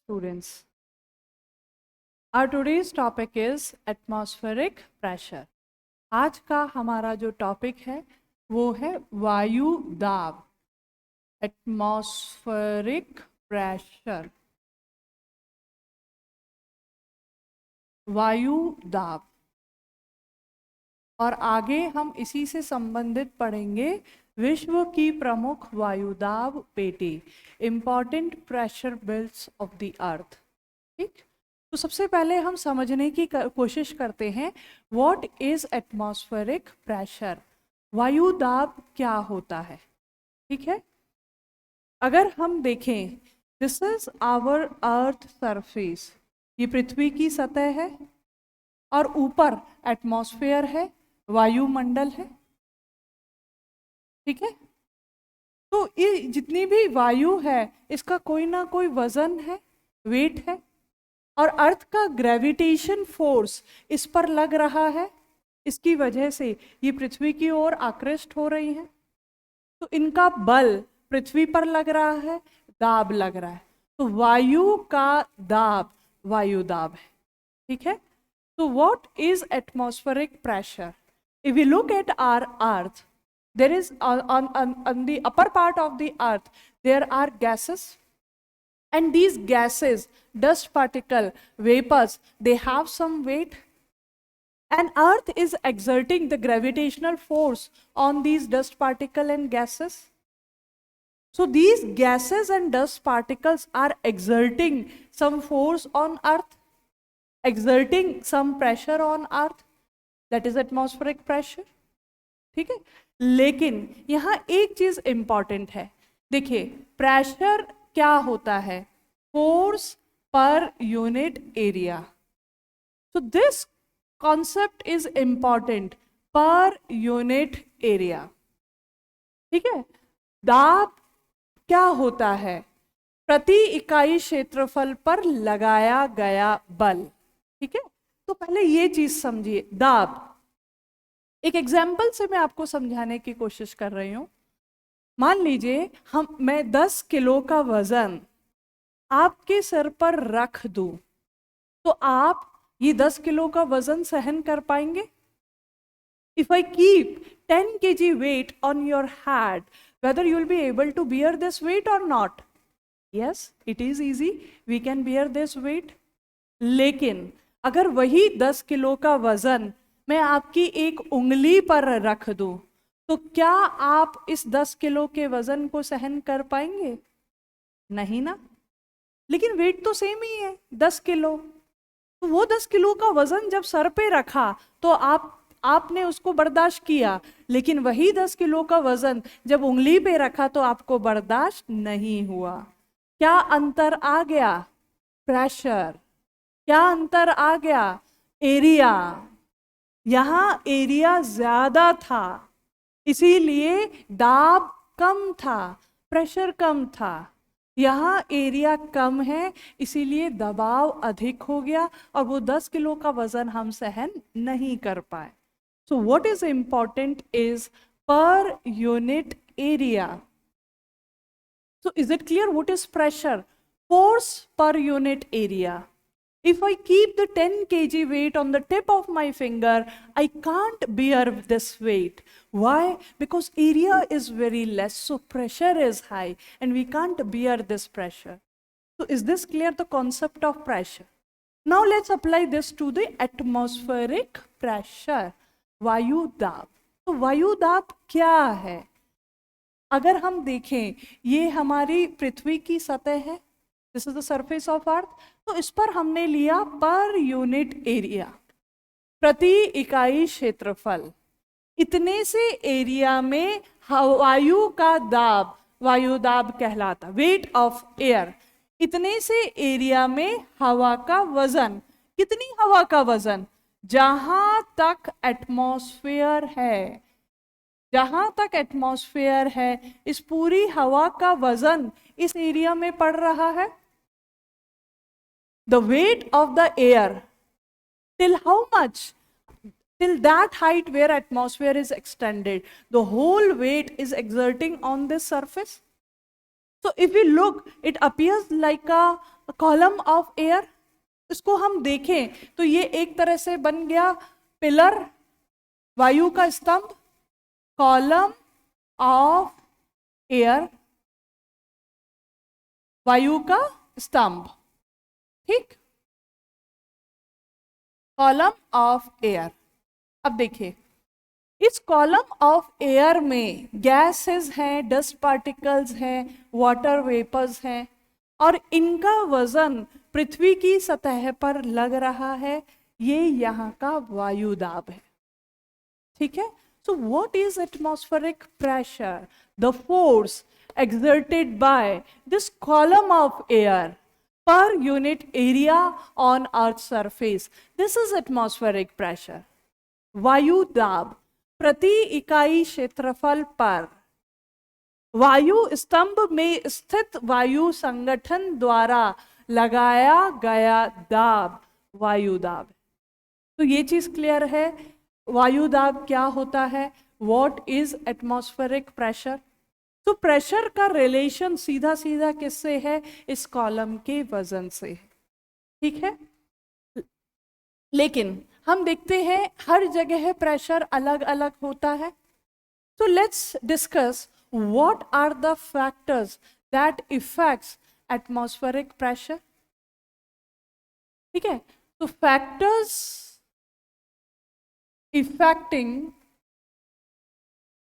Students, our today's topic is atmospheric pressure. आज का हमारा जो टॉपिक है वो है वायु दाब, एटमॉस्फेरिक प्रेशर, वायु दाब। और आगे हम इसी से संबंधित पढ़ेंगे विश्व की प्रमुख वायुदाब पेटी, important pressure belts of the earth. ठीक, तो सबसे पहले हम समझने की कोशिश करते हैं व्हाट इज एटमॉस्फेरिक प्रेशर, वायुदाब क्या होता है। ठीक है, अगर हम देखें, this is our earth surface, ये पृथ्वी की सतह है और ऊपर एटमॉस्फेयर है, वायुमंडल है। ठीक है, तो ये जितनी भी वायु है इसका कोई ना कोई वजन है, वेट है, और अर्थ का ग्रेविटेशन फोर्स इस पर लग रहा है। इसकी वजह से ये पृथ्वी की ओर आकृष्ट हो रही हैं, तो इनका बल पृथ्वी पर लग रहा है, दाब लग रहा है। तो वायु का दाब वायु दाब है। ठीक है, तो what is atmospheric pressure? If we look at our earth, there is on the upper part of the earth there are gases, and these gases, dust particle, vapors, they have some weight, and earth is exerting the gravitational force on these dust particle and gases. So these gases and dust particles are exerting some force on earth, exerting some pressure on earth, that is atmospheric pressure. ठीक है, लेकिन यहां एक चीज important है। देखिए, pressure क्या होता है? Force per unit area. So this concept is important, per unit area. ठीक है, दाब क्या होता है? प्रति इकाई क्षेत्रफल पर लगाया गया बल। ठीक है, तो पहले ये चीज समझिए, दाब। एक एग्जाम्पल से मैं आपको समझाने की कोशिश कर रही हूं। मान लीजिए मैं 10 किलो का वजन आपके सर पर रख दूं, तो आप ये 10 किलो का वजन सहन कर पाएंगे? If I keep 10 kg weight on your head, whether you will be able to bear this weight or not? Yes, it is easy, we can bear this weight. लेकिन अगर वही 10 किलो का वजन मैं आपकी एक उंगली पर रख दूं, तो क्या आप इस 10 किलो के वजन को सहन कर पाएंगे? नहीं ना। लेकिन वेट तो सेम ही है, 10 किलो। तो वो 10 किलो का वजन जब सर पे रखा तो आपने उसको बर्दाश्त किया, लेकिन वही 10 किलो का वजन जब उंगली पे रखा तो आपको बर्दाश्त नहीं हुआ। क्या अंतर आ गया? प्रेशर। क्या अंतर आ गया? एरिया। यहां एरिया ज्यादा था, इसीलिए दाब कम था, प्रेशर कम था। यहां एरिया कम है, इसीलिए दबाव अधिक हो गया और वो 10 किलो का वजन हम सहन नहीं कर पाए। So what is important is per unit area. So is it clear what is pressure? Force per unit area. If I keep the 10 kg weight on the tip of my finger, I can't bear this weight. Why? Because area is very less, so pressure is high, and we can't bear this pressure. So is this clear, the concept of pressure? Now let's apply this to the atmospheric pressure, वायु दाब। तो वायु दाब क्या है? अगर हम देखें, ये हमारी पृथ्वी की सतह है, this is the surface of earth. तो इस पर हमने लिया पर यूनिट एरिया, प्रति इकाई क्षेत्रफल। इतने से एरिया में वायु का दाब वायु दाब कहलाता, वेट ऑफ एयर। इतने से एरिया में हवा का वजन, कितनी हवा का वजन? जहां तक एटमॉस्फेयर है, जहां तक एटमॉस्फेयर है, इस पूरी हवा का वजन इस एरिया में पड़ रहा है। The weight of the air, till how much? Till that height where atmosphere is extended, the whole weight is exerting on this surface. So if we look, it appears like a column of air. इसको हम देखें तो ये एक तरह से बन गया पिलर, वायु का स्तंभ, कॉलम ऑफ एयर, वायु का स्तंभ, ठीक, कॉलम ऑफ एयर। अब देखिए, इस कॉलम ऑफ एयर में गैसेस हैं, डस्ट पार्टिकल्स हैं, वाटर वेपर्स हैं, और इनका वजन पृथ्वी की सतह पर लग रहा है। ये यहाँ का वायु दाब है, ठीक है। So what is atmospheric pressure? The force exerted by this column of air per unit area on Earth's surface. This is atmospheric pressure. वायु दाब प्रति इकाई क्षेत्रफल पर वायु स्तंभ में स्थित वायु संगठन द्वारा लगाया गया दाब वायु दाब। तो ये चीज क्लियर है, वायु दाब क्या होता है, व्हाट इज एटमॉस्फेरिक प्रेशर। तो प्रेशर का रिलेशन सीधा सीधा किससे है, इस कॉलम के वजन से, ठीक है। लेकिन हम देखते हैं हर जगह प्रेशर अलग अलग होता है। तो let's discuss what are the factors that affects atmospheric pressure, ठीक है। तो फैक्टर्स इफेक्टिंग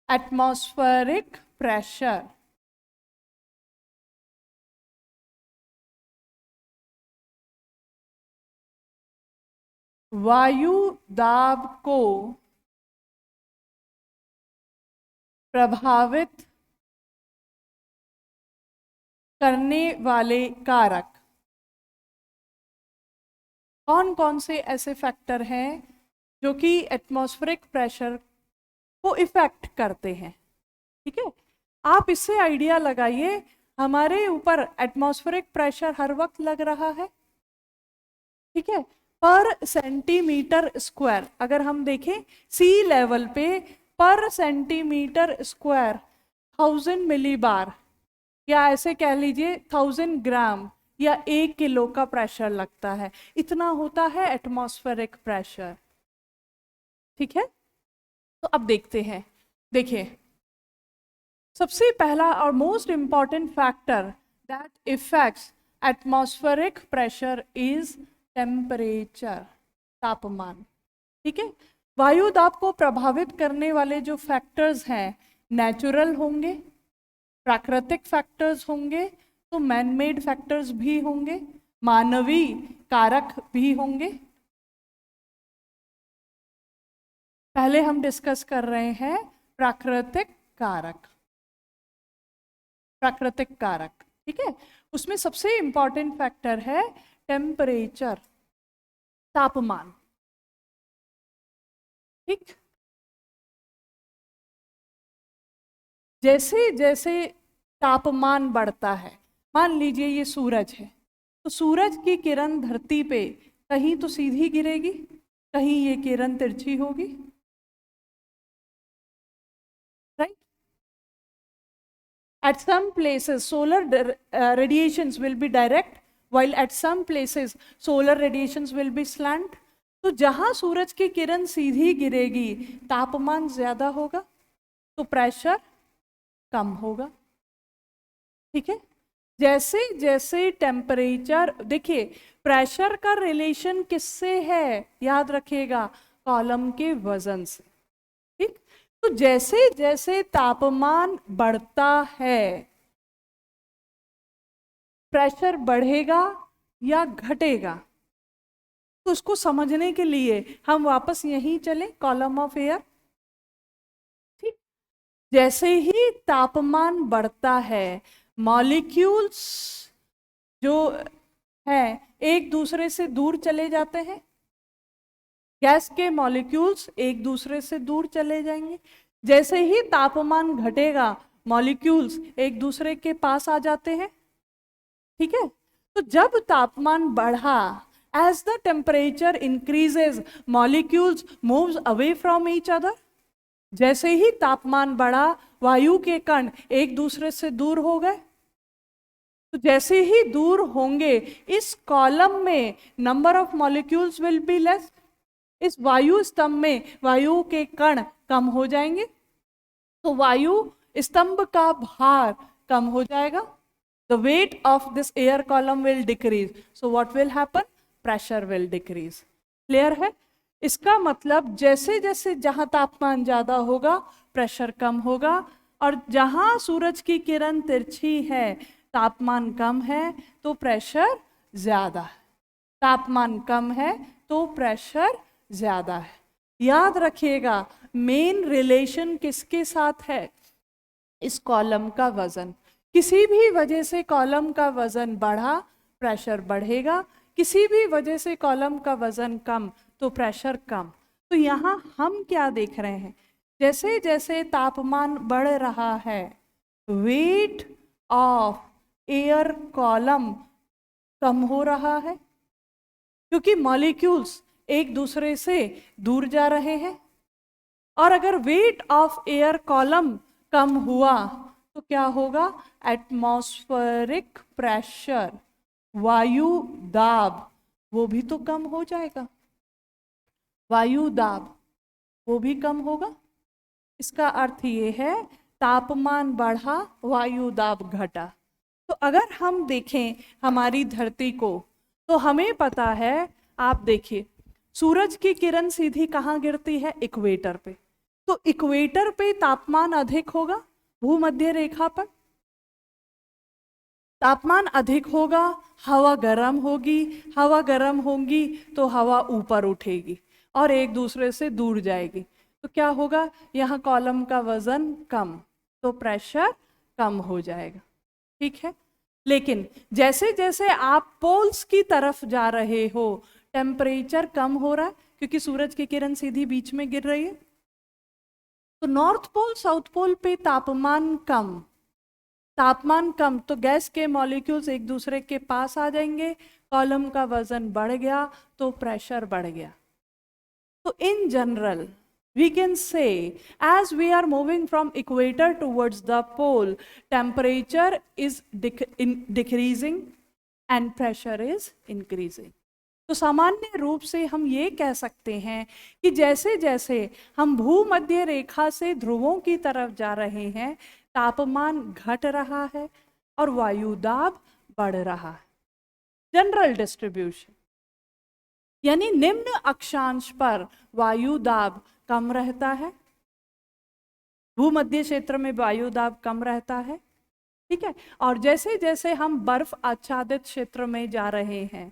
एटमॉस्फेरिक प्रेशर, वायु दाब को प्रभावित करने वाले कारक कौन कौन से ऐसे फैक्टर हैं जो कि एटमॉस्फेरिक प्रेशर को इफेक्ट करते हैं, ठीक है। आप इससे आइडिया लगाइए, हमारे ऊपर एटमॉस्फेरिक प्रेशर हर वक्त लग रहा है, ठीक है, पर सेंटीमीटर स्क्वायर। अगर हम देखें सी लेवल पे पर सेंटीमीटर स्क्वायर 1000 मिलीबार, या ऐसे कह लीजिए 1000 ग्राम या 1 किलो का प्रेशर लगता है। इतना होता है एटमॉस्फेरिक प्रेशर, ठीक है। तो अब देखते हैं, देखिए सबसे पहला और most important factor that affects atmospheric pressure is temperature, तापमान, ठीक है। वायु दाब को प्रभावित करने वाले जो फैक्टर्स हैं नेचुरल होंगे, प्राकृतिक फैक्टर्स होंगे, तो मैन मेड फैक्टर्स भी होंगे, मानवीय कारक भी होंगे। पहले हम डिस्कस कर रहे हैं प्राकृतिक कारक, प्राकृतिक कारक, ठीक है। उसमें सबसे इंपॉर्टेंट फैक्टर है टेम्परेचर, तापमान, ठीक। जैसे जैसे तापमान बढ़ता है, मान लीजिए ये सूरज है, तो सूरज की किरण धरती पे कहीं तो सीधी गिरेगी, कहीं ये किरण तिरछी होगी, right. At some places solar radiations will be direct, while at some places solar radiations will be slant. तो जहां सूरज की किरण सीधी गिरेगी तापमान ज्यादा होगा, तो प्रेशर कम होगा, ठीक है। जैसे जैसे टेम्परेचर, देखिए प्रेशर का रिलेशन किससे है, याद रखिएगा, कॉलम के वजन से, ठीक। तो जैसे जैसे तापमान बढ़ता है प्रेशर बढ़ेगा या घटेगा, तो उसको समझने के लिए हम वापस यहीं चले, कॉलम ऑफ एयर, ठीक। जैसे ही तापमान बढ़ता है मॉलिक्यूल्स जो हैं एक दूसरे से दूर चले जाते हैं, गैस के मॉलिक्यूल्स एक दूसरे से दूर चले जाएंगे। जैसे ही तापमान घटेगा मॉलिक्यूल्स एक दूसरे के पास आ जाते हैं, ठीक है। तो जब तापमान बढ़ा, as the temperature increases molecules moves away from each other. जैसे ही तापमान बढ़ा वायु के कण एक दूसरे से दूर हो गए, तो जैसे ही दूर होंगे इस कॉलम में number of molecules will be less, इस वायु स्तंभ में वायु के कण कम हो जाएंगे, तो वायु स्तंभ का भार कम हो जाएगा। The weight of this air column will decrease, so what will happen, pressure will decrease. Clear है? इसका मतलब जैसे जैसे जहां तापमान ज्यादा होगा प्रेशर कम होगा, और जहां सूरज की किरण तिरछी है तापमान कम है तो प्रेशर ज्यादा है, तापमान कम है तो प्रेशर ज्यादा है। याद रखिएगा मेन रिलेशन किसके साथ है, इस कॉलम का वजन। किसी भी वजह से कॉलम का वजन बढ़ा प्रेशर बढ़ेगा, किसी भी वजह से कॉलम का वजन कम तो प्रेशर कम। तो यहाँ हम क्या देख रहे हैं, जैसे जैसे तापमान बढ़ रहा है वेट ऑफ एयर कॉलम कम हो रहा है, क्योंकि मॉलिक्यूल्स एक दूसरे से दूर जा रहे हैं। और अगर वेट ऑफ एयर कॉलम कम हुआ तो क्या होगा, एटमॉस्फेरिक प्रेशर, वायु दाब, वो भी तो कम हो जाएगा, वायु दाब वो भी कम होगा। इसका अर्थ ये है तापमान बढ़ा वायु दाब घटा। तो अगर हम देखें हमारी धरती को तो हमें पता है, आप देखिए सूरज की किरण सीधी कहाँ गिरती है, इक्वेटर पे। तो इक्वेटर पे तापमान अधिक होगा, भूमध्य रेखा पर तापमान अधिक होगा, हवा गर्म होगी, हवा गर्म होगी तो हवा ऊपर उठेगी और एक दूसरे से दूर जाएगी। तो क्या होगा, यहाँ कॉलम का वजन कम तो प्रेशर कम हो जाएगा। ठीक है, लेकिन जैसे जैसे आप पोल्स की तरफ जा रहे हो टेम्परेचर कम हो रहा है, क्योंकि सूरज की किरण सीधी बीच में गिर रही है। तो नॉर्थ पोल साउथ पोल पे तापमान कम, तापमान कम तो गैस के मॉलिक्यूल्स एक दूसरे के पास आ जाएंगे, कॉलम का वजन बढ़ गया तो प्रेशर बढ़ गया। तो in general we can say as we are moving from equator towards the pole temperature is decreasing and pressure is increasing। तो सामान्य रूप से हम ये कह सकते हैं कि जैसे जैसे हम भूमध्य रेखा से ध्रुवों की तरफ जा रहे हैं तापमान घट रहा है और वायु दाब बढ़ रहा है। जनरल डिस्ट्रीब्यूशन यानी निम्न अक्षांश पर वायु दाब कम रहता है, भूमध्य क्षेत्र में वायु दाब कम रहता है। ठीक है, और जैसे जैसे हम बर्फ आच्छादित क्षेत्र में जा रहे हैं,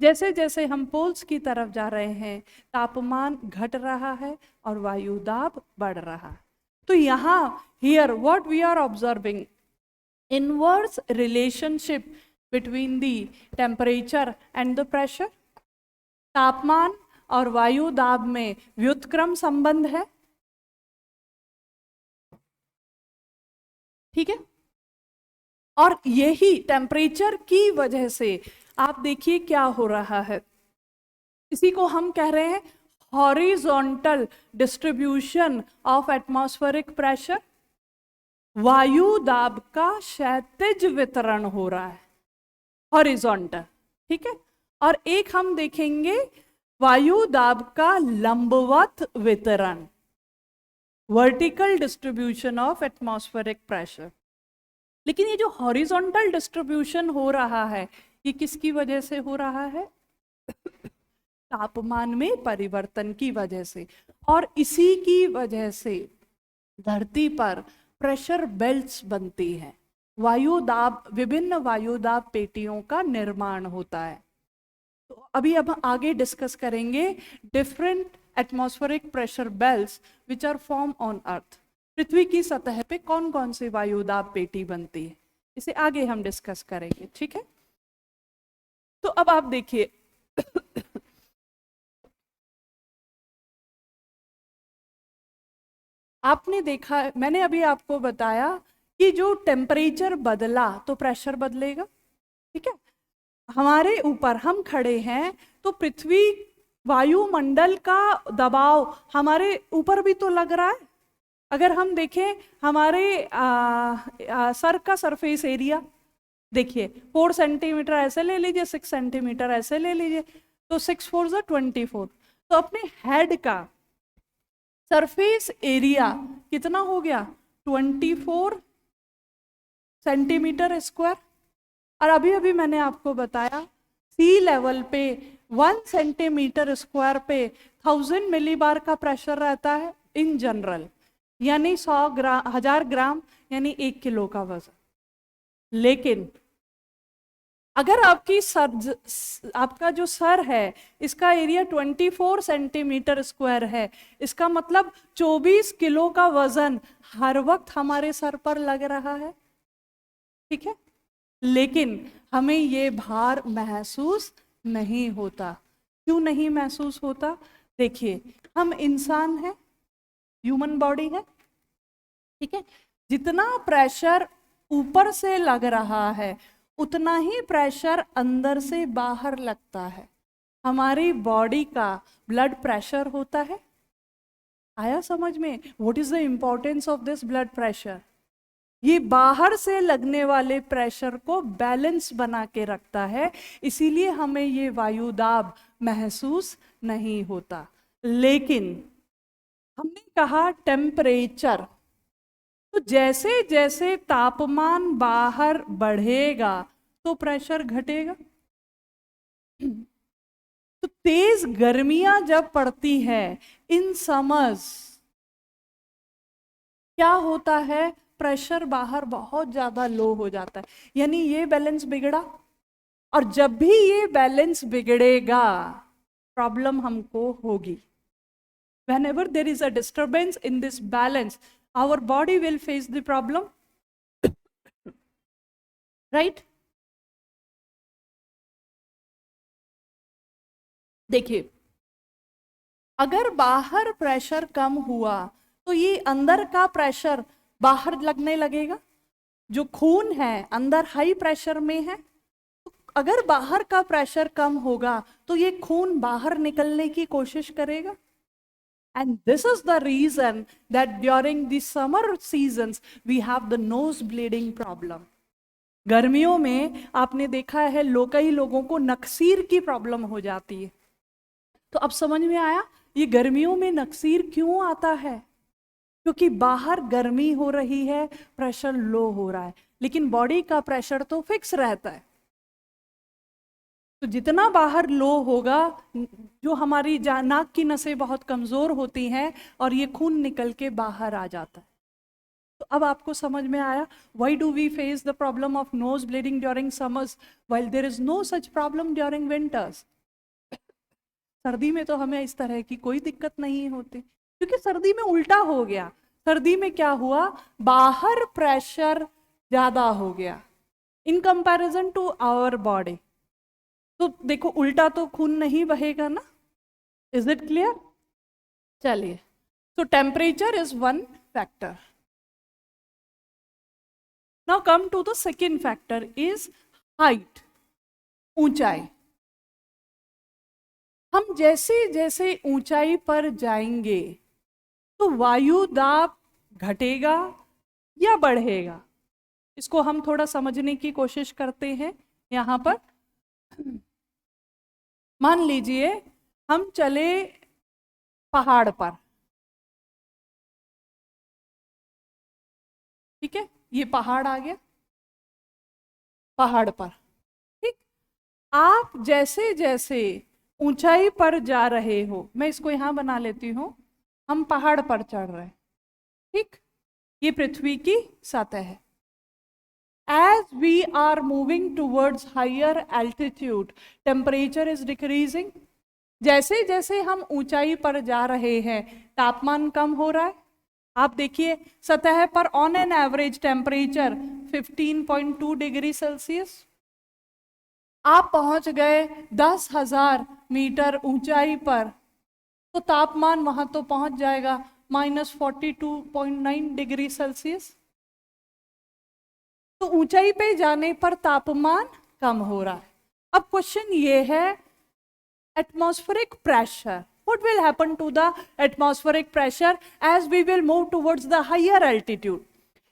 जैसे जैसे हम पोल्स की तरफ जा रहे हैं तापमान घट रहा है और वायु दाब बढ़ रहा है। तो यहाँ here what we are observing, inverse relationship between the temperature and the pressure. तापमान और वायु दाब में व्युत्क्रम संबंध है। ठीक है, और यही टेम्परेचर की वजह से आप देखिए क्या हो रहा है, इसी को हम कह रहे हैं horizontal distribution of atmospheric pressure. वायु दाब का क्षैतिज वितरण हो रहा है, हॉरिजॉन्टल। ठीक है, और एक हम देखेंगे वायु दाब का लंबवत वितरण, vertical distribution of atmospheric pressure. लेकिन ये जो हॉरिजॉन्टल डिस्ट्रीब्यूशन हो रहा है ये किसकी वजह से हो रहा है, तापमान में परिवर्तन की वजह से। और इसी की वजह से धरती पर प्रेशर बेल्ट्स बनती हैं, वायु दाब, विभिन्न वायु दाब पेटियों का निर्माण होता है। तो अभी अब आगे डिस्कस करेंगे different atmospheric pressure belts which are form on earth. पृथ्वी की सतह पे कौन कौन से वायु दाब पेटी बनती है, इसे आगे हम डिस्कस करेंगे। ठीक है, तो अब आप देखिए आपने देखा, मैंने अभी आपको बताया कि जो टेम्परेचर बदला तो प्रेशर बदलेगा। ठीक है, हमारे ऊपर हम खड़े हैं तो पृथ्वी वायुमंडल का दबाव हमारे ऊपर भी तो लग रहा है। अगर हम देखें हमारे सर का सरफेस एरिया, देखिए 4 सेंटीमीटर ऐसे ले लीजिए, 6 सेंटीमीटर ऐसे ले लीजिए, तो 6 4 24। तो अपने हेड का सरफेस एरिया कितना हो गया? 24 सेंटीमीटर स्क्वायर। और अभी अभी मैंने आपको बताया सी लेवल पे 1 सेंटीमीटर स्क्वायर पे 1000 मिलीबार का प्रेशर रहता है इन जनरल, यानी 100 ग्राम 1000 ग्राम यानी 1 किलो का वजन। लेकिन अगर आपका जो सर है इसका एरिया 24 सेंटीमीटर स्क्वायर है, इसका मतलब 24 किलो का वजन हर वक्त हमारे सर पर लग रहा है, ठीक है? लेकिन हमें ये भार महसूस नहीं होता। क्यों नहीं महसूस होता? देखिए, हम इंसान हैं, ह्यूमन बॉडी है, ठीक है? जितना प्रेशर ऊपर से लग रहा है उतना ही प्रेशर अंदर से बाहर लगता है। हमारी बॉडी का ब्लड प्रेशर होता है। आया समझ में? What is the importance of this blood pressure? ये बाहर से लगने वाले प्रेशर को बैलेंस बना के रखता है, इसीलिए हमें ये वायु दाब महसूस नहीं होता। लेकिन हमने कहा टेम्परेचर, तो जैसे जैसे तापमान बाहर बढ़ेगा तो प्रेशर घटेगा। तो तेज गर्मियां जब पड़ती है इन समर्स, क्या होता है? प्रेशर बाहर बहुत ज्यादा लो हो जाता है, यानी ये बैलेंस बिगड़ा। और जब भी ये बैलेंस बिगड़ेगा प्रॉब्लम हमको होगी। Whenever there is a disturbance in this balance, our body will face the problem, right? देखिए, अगर बाहर प्रेशर कम हुआ तो ये अंदर का प्रेशर बाहर लगने लगेगा। जो खून है अंदर हाई प्रेशर में है, तो अगर बाहर का प्रेशर कम होगा तो ये खून बाहर निकलने की कोशिश करेगा। And this is the reason that during the summer seasons we have the nose bleeding problem. गर्मियों में आपने देखा है कई लोगों को नक्सीर की प्रॉब्लम हो जाती है। तो अब समझ में आया ये गर्मियों में नक्सीर क्यों आता है? क्योंकि बाहर गर्मी हो रही है, प्रेशर लो हो रहा है, लेकिन बॉडी का प्रेशर तो फिक्स रहता है। तो जितना बाहर लो होगा, जो हमारी नाक की नसें बहुत कमजोर होती हैं और ये खून निकल के बाहर आ जाता है। तो अब आपको समझ में आया why do we face the problem of nose bleeding during summers while there is no such problem during winters. सर्दी में तो हमें इस तरह की कोई दिक्कत नहीं होती, क्योंकि सर्दी में उल्टा हो गया। सर्दी में क्या हुआ? बाहर प्रेशर ज्यादा हो गया in comparison to our body. तो देखो उल्टा तो खून नहीं बहेगा ना। Is it clear? चलिए, so temperature is one factor. Now come to the second factor is height, ऊंचाई। हम जैसे जैसे ऊंचाई पर जाएंगे तो वायु दाब घटेगा या बढ़ेगा, इसको हम थोड़ा समझने की कोशिश करते हैं। यहां पर मान लीजिए हम चले पहाड़ पर, ठीक है, ये पहाड़ आ गया, पहाड़ पर, ठीक। आप जैसे जैसे ऊंचाई पर जा रहे हो, मैं इसको यहां बना लेती हूं, हम पहाड़ पर चढ़ रहे हैं, ठीक, ये पृथ्वी की सतह है। As we are moving towards higher altitude, temperature is decreasing. जैसे जैसे हम ऊंचाई पर जा रहे हैं तापमान कम हो रहा है। आप देखिए सतह पर on an average temperature 15.2 degree Celsius. आप पहुंच गए 10,000 मीटर ऊंचाई पर तो तापमान वहां तो पहुंच जाएगा -42.9 डिग्री सेल्सियस। तो ऊंचाई पे जाने पर तापमान कम हो रहा है। अब क्वेश्चन ये है atmospheric pressure, what will happen to the atmospheric pressure as we will move towards the higher altitude.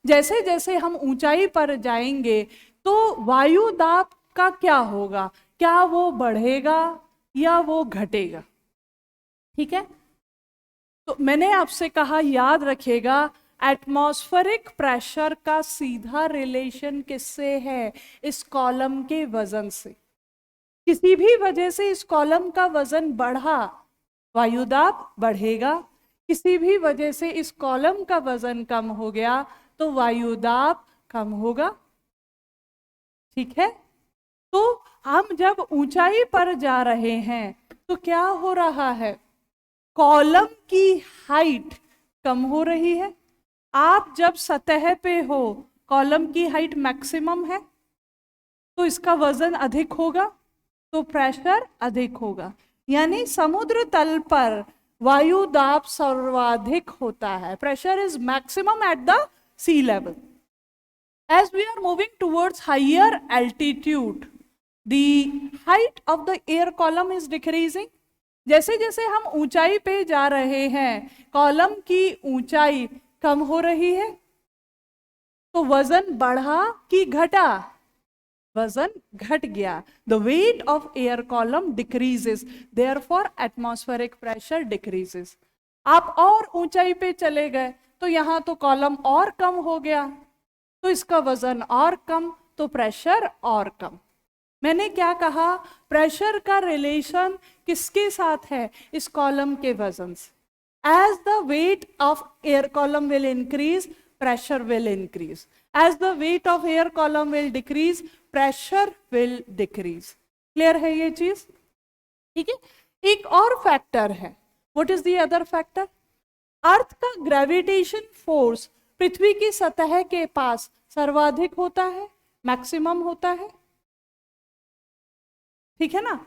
जैसे जैसे हम ऊंचाई पर जाएंगे तो वायु दाब का क्या होगा, क्या वो बढ़ेगा या वो घटेगा? ठीक है, तो मैंने आपसे कहा याद रखिएगा, एटमॉस्फेरिक प्रेशर का सीधा रिलेशन किससे है? इस कॉलम के वजन से। किसी भी वजह से इस कॉलम का वजन बढ़ा, वायुदाब बढ़ेगा। किसी भी वजह से इस कॉलम का वजन कम हो गया तो वायुदाब कम होगा। ठीक है, तो हम जब ऊंचाई पर जा रहे हैं तो क्या हो रहा है? कॉलम की हाइट कम हो रही है। आप जब सतह पे हो, कॉलम की हाइट मैक्सिमम है, तो इसका वजन अधिक होगा, तो प्रेशर अधिक होगा। यानी समुद्र तल पर वायु दाब सर्वाधिक होता है। Pressure is maximum at the sea level. As we are moving towards higher altitude, the height of the air column is decreasing. जैसे जैसे हम ऊंचाई पे जा रहे हैं, कॉलम की ऊंचाई कम हो रही है, तो वजन बढ़ा कि घटा? वजन घट गया। The weight of air column decreases, therefore atmospheric pressure decreases. आप और ऊंचाई पे चले गए तो यहां तो कॉलम और कम हो गया, तो इसका वजन और कम, तो प्रेशर और कम। मैंने क्या कहा? प्रेशर का रिलेशन किसके साथ है? इस कॉलम के वजन से। As the weight of air column will increase, pressure will increase. As the weight of air column will decrease, pressure will decrease. Clear है ये चीज? ठीक है, एक और फैक्टर है। What is the other factor? Earth का ग्रेविटेशन फोर्स पृथ्वी की सतह के पास सर्वाधिक होता है, मैक्सिमम होता है। ठीक है ना?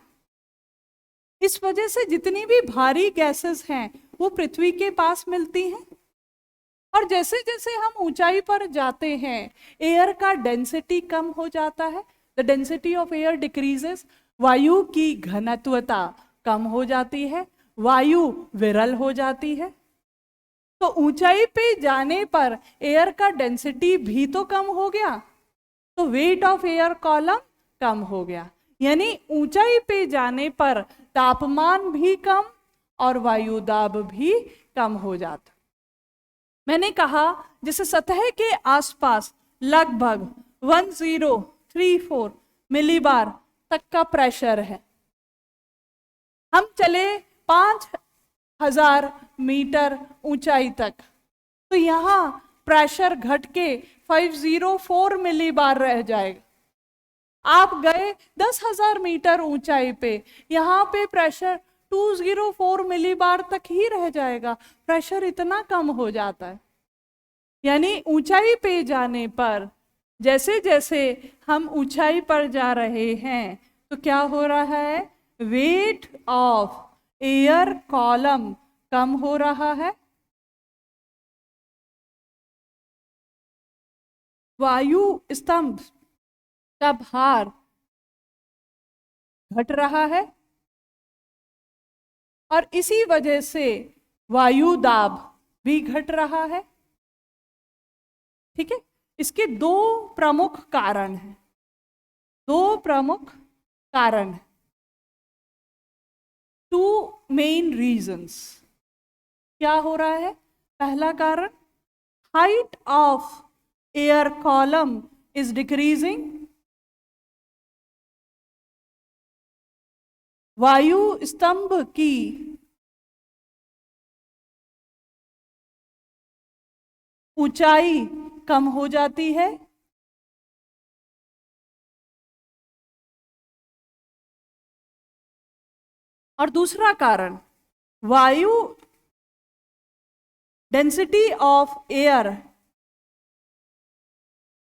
इस वजह से जितनी भी भारी गैसेस हैं वो पृथ्वी के पास मिलती हैं। और जैसे जैसे हम ऊंचाई पर जाते हैं, एयर का डेंसिटी कम हो जाता है। The density of air decreases, वायु की घनत्वता कम हो जाती है, वायु विरल हो जाती है। तो ऊंचाई पे जाने पर एयर का डेंसिटी भी तो कम हो गया, तो वेट ऑफ एयर कॉलम कम हो गया। यानी ऊंचाई पे जाने पर तापमान भी कम और वायु दाब भी कम हो जाता। मैंने कहा जैसे सतह के आसपास लगभग 1034 मिलीबार तक का प्रेशर है। हम चले 5000 मीटर ऊंचाई तक, तो यहां प्रेशर घट के 504 मिलीबार रह जाएगा। आप गए 10,000 मीटर ऊंचाई पे, यहां पे प्रेशर 204 मिलीबार तक ही रह जाएगा। प्रेशर इतना कम हो जाता है। यानी ऊंचाई पे जाने पर, जैसे जैसे हम ऊंचाई पर जा रहे हैं तो क्या हो रहा है? वेट ऑफ एयर कॉलम कम हो रहा है, वायु स्तंभ का भार घट रहा है, और इसी वजह से वायु दाब भी घट रहा है। ठीक है, इसके दो प्रमुख कारण हैं। दो प्रमुख कारण, टू मेन रीजंस। क्या हो रहा है? पहला कारण, height of air column is decreasing, वायु स्तंभ की ऊंचाई कम हो जाती है, और दूसरा कारण, वायु density of air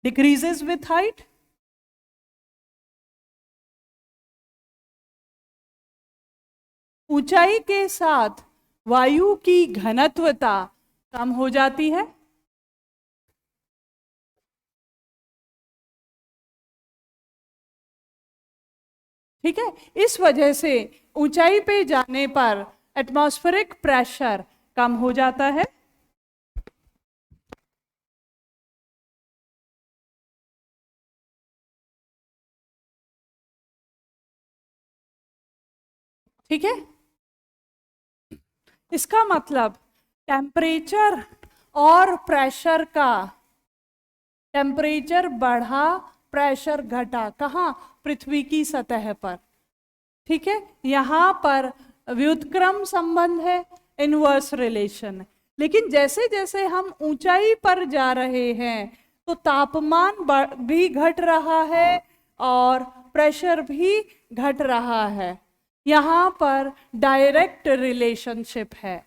decreases with height. ऊंचाई के साथ वायु की घनत्वता कम हो जाती है। ठीक है, इस वजह से ऊंचाई पे जाने पर एटमॉस्फेरिक प्रेशर कम हो जाता है। ठीक है, इसका मतलब टेम्परेचर और प्रेशर का, टेम्परेचर बढ़ा प्रेशर घटा, कहाँ, पृथ्वी की सतह पर। ठीक है, यहां पर व्युत्क्रम संबंध है, इनवर्स रिलेशन है। लेकिन जैसे जैसे हम ऊंचाई पर जा रहे हैं तो तापमान भी घट रहा है और प्रेशर भी घट रहा है। यहां पर डायरेक्ट रिलेशनशिप है,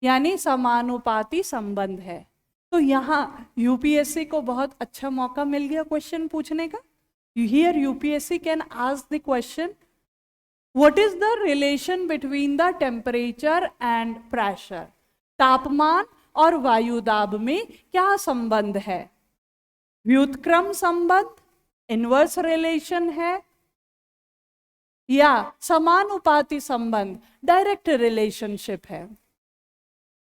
यानी समानुपाती संबंध है। तो यहाँ यूपीएससी को बहुत अच्छा मौका मिल गया क्वेश्चन पूछने का। Here UPSC can ask the question, what is the relation between the temperature and pressure? तापमान और वायु दाब में क्या संबंध है? व्युत्क्रम संबंध, इनवर्स रिलेशन है, या समानुपाती संबंध, डायरेक्ट रिलेशनशिप है?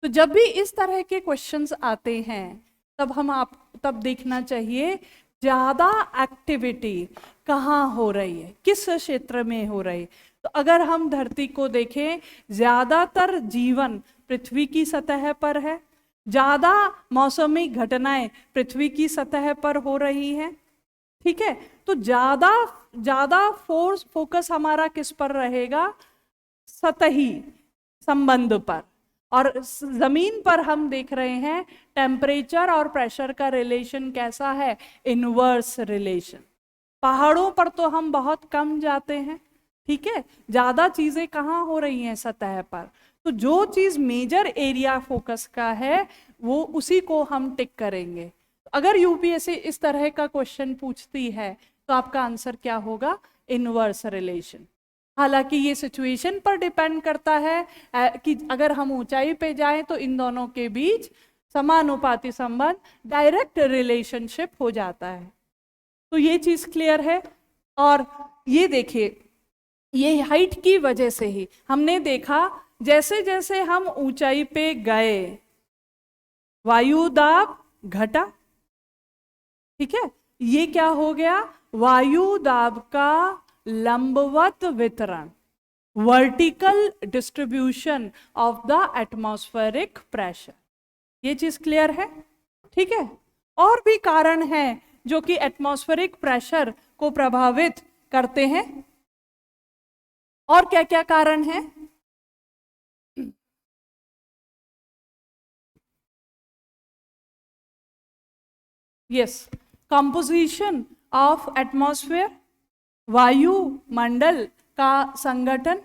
तो जब भी इस तरह के क्वेश्चंस आते हैं तब देखना चाहिए ज्यादा एक्टिविटी कहाँ हो रही है, किस क्षेत्र में हो रही है। तो अगर हम धरती को देखें, ज्यादातर जीवन पृथ्वी की सतह पर है, ज्यादा मौसमी घटनाएं पृथ्वी की सतह पर हो रही हैं। ठीक है, तो ज्यादा ज्यादा फोकस हमारा किस पर रहेगा? सतही संबंध पर। और जमीन पर हम देख रहे हैं टेम्परेचर और प्रेशर का रिलेशन कैसा है? Inverse relation. पहाड़ों पर तो हम बहुत कम जाते हैं, ठीक है, ज्यादा चीजें कहाँ हो रही हैं? सतह पर। तो जो चीज मेजर एरिया फोकस का है वो उसी को हम टिक करेंगे। अगर यूपीएससी इस तरह का क्वेश्चन पूछती है तो आपका आंसर क्या होगा? Inverse relation. हालांकि ये सिचुएशन पर डिपेंड करता है कि अगर हम ऊंचाई पे जाएं तो इन दोनों के बीच समानुपाती संबंध, डायरेक्ट रिलेशनशिप हो जाता है। तो ये चीज क्लियर है। और ये देखिए, ये हाइट की वजह से ही हमने देखा जैसे जैसे हम ऊंचाई पे गए वायु दाब घटा। ठीक है, ये क्या हो गया? वायु दाब का लंबवत वितरण, vertical distribution of the atmospheric pressure. ये चीज क्लियर है? ठीक है, और भी कारण हैं जो कि एटमॉस्फेरिक प्रेशर को प्रभावित करते हैं। और क्या क्या कारण हैं? यस, कंपोजिशन ऑफ एटमॉस्फेयर, वायुमंडल का संगठन,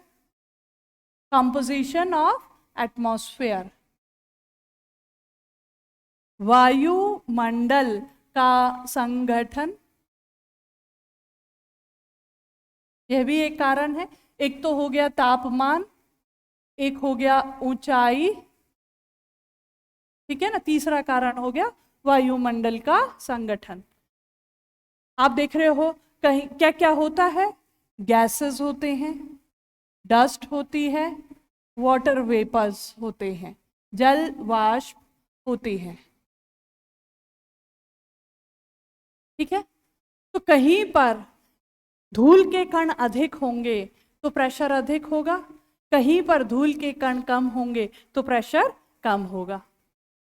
कंपोजिशन ऑफ एटमॉस्फेयर, वायुमंडल का संगठन, यह भी एक कारण है। एक तो हो गया तापमान, एक हो गया ऊंचाई, ठीक है ना। तीसरा कारण हो गया वायुमंडल का संगठन। आप देख रहे हो कहीं क्या क्या होता है? गैसेस होते हैं, डस्ट होती है, वाटर वेपर्स होते हैं, जल वाष्प होती है। ठीक है, तो कहीं पर धूल के कण अधिक होंगे तो प्रेशर अधिक होगा, कहीं पर धूल के कण कम होंगे तो प्रेशर कम होगा।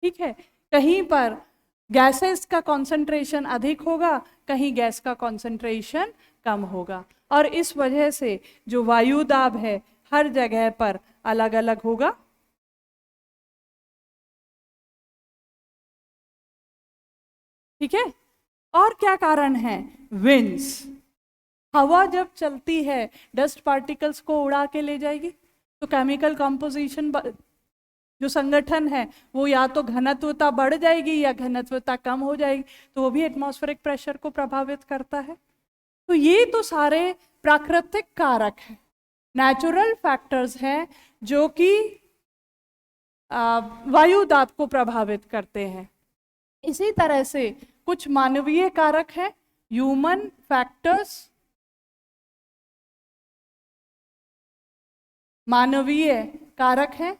ठीक है, कहीं पर गैसेस का कॉन्सेंट्रेशन अधिक होगा, कहीं गैस का कॉन्सेंट्रेशन कम होगा। और इस वजह से जो वायु दाब है हर जगह पर अलग अलग होगा। ठीक है, और क्या कारण है? विंड्स, हवा जब चलती है डस्ट पार्टिकल्स को उड़ा के ले जाएगी, तो केमिकल कंपोजिशन जो संगठन है वो या तो घनत्वता बढ़ जाएगी या घनत्वता कम हो जाएगी, तो वो भी एटमॉस्फेरिक प्रेशर को प्रभावित करता है। तो ये तो सारे प्राकृतिक कारक हैं, नेचुरल फैक्टर्स हैं जो कि वायु दाब को प्रभावित करते हैं। इसी तरह से कुछ मानवीय कारक हैं, ह्यूमन फैक्टर्स, मानवीय कारक हैं।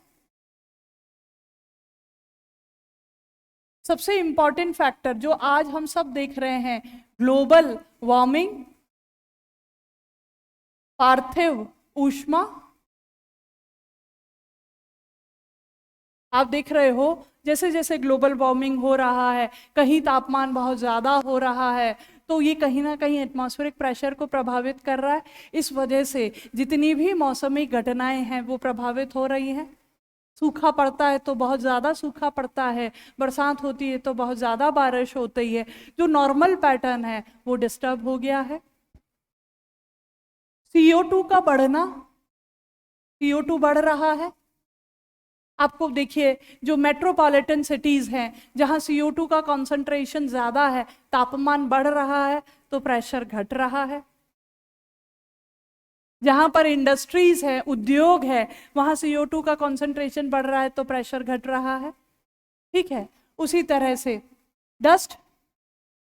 सबसे इंपॉर्टेंट फैक्टर जो आज हम सब देख रहे हैं, ग्लोबल वार्मिंग, पार्थिव ऊष्मा, आप देख रहे हो जैसे जैसे ग्लोबल वार्मिंग हो रहा है, कहीं तापमान बहुत ज़्यादा हो रहा है, तो ये कहीं ना कहीं एटमॉस्फेरिक प्रेशर को प्रभावित कर रहा है। इस वजह से जितनी भी मौसमी घटनाएं हैं वो प्रभावित हो रही हैं। सूखा पड़ता है तो बहुत ज़्यादा सूखा पड़ता है, बरसात होती है तो बहुत ज़्यादा बारिश होती है, जो नॉर्मल पैटर्न है वो डिस्टर्ब हो गया है। CO2 का बढ़ना, CO2 बढ़ रहा है। आपको देखिए जो मेट्रोपॉलिटन सिटीज हैं जहां CO2 का कॉन्सेंट्रेशन ज्यादा है, तापमान बढ़ रहा है तो प्रेशर घट रहा है। जहां पर इंडस्ट्रीज है, उद्योग है, वहां CO2 का कॉन्सेंट्रेशन बढ़ रहा है तो प्रेशर घट रहा है। ठीक है, उसी तरह से डस्ट,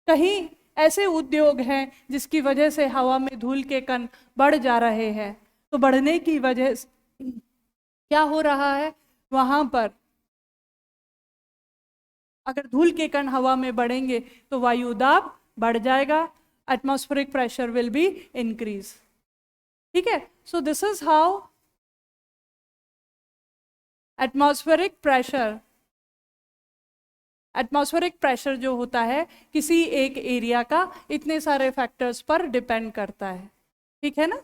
कहीं ऐसे उद्योग हैं जिसकी वजह से हवा में धूल के कण बढ़ जा रहे हैं, तो बढ़ने की वजह से क्या हो रहा है, वहां पर अगर धूल के कण हवा में बढ़ेंगे तो वायु दाब बढ़ जाएगा, atmospheric pressure will be increase. ठीक है, so this is how atmospheric pressure जो होता है किसी एक एरिया का इतने सारे फैक्टर्स पर डिपेंड करता है। ठीक है ना?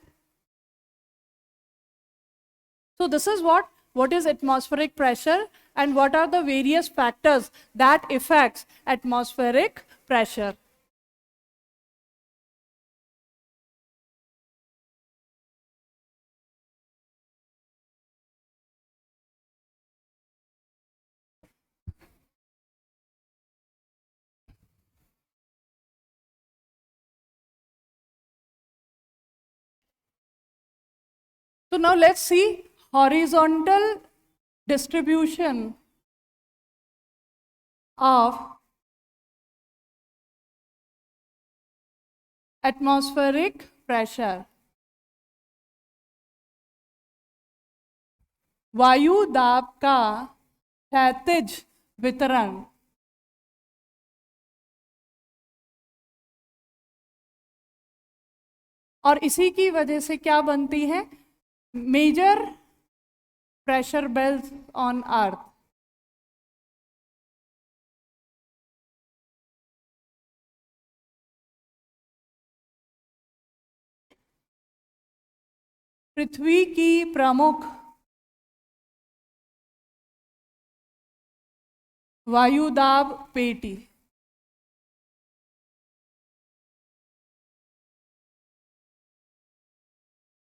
So this is what is atmospheric pressure and what are the various factors that affects atmospheric pressure. So now let's see horizontal distribution of atmospheric pressure. वायु दाब का क्षैतिज वितरण और इसी की वजह से क्या बनती है, major pressure belt on earth. पृथ्वी की प्रमुख वायुदाब पेटी।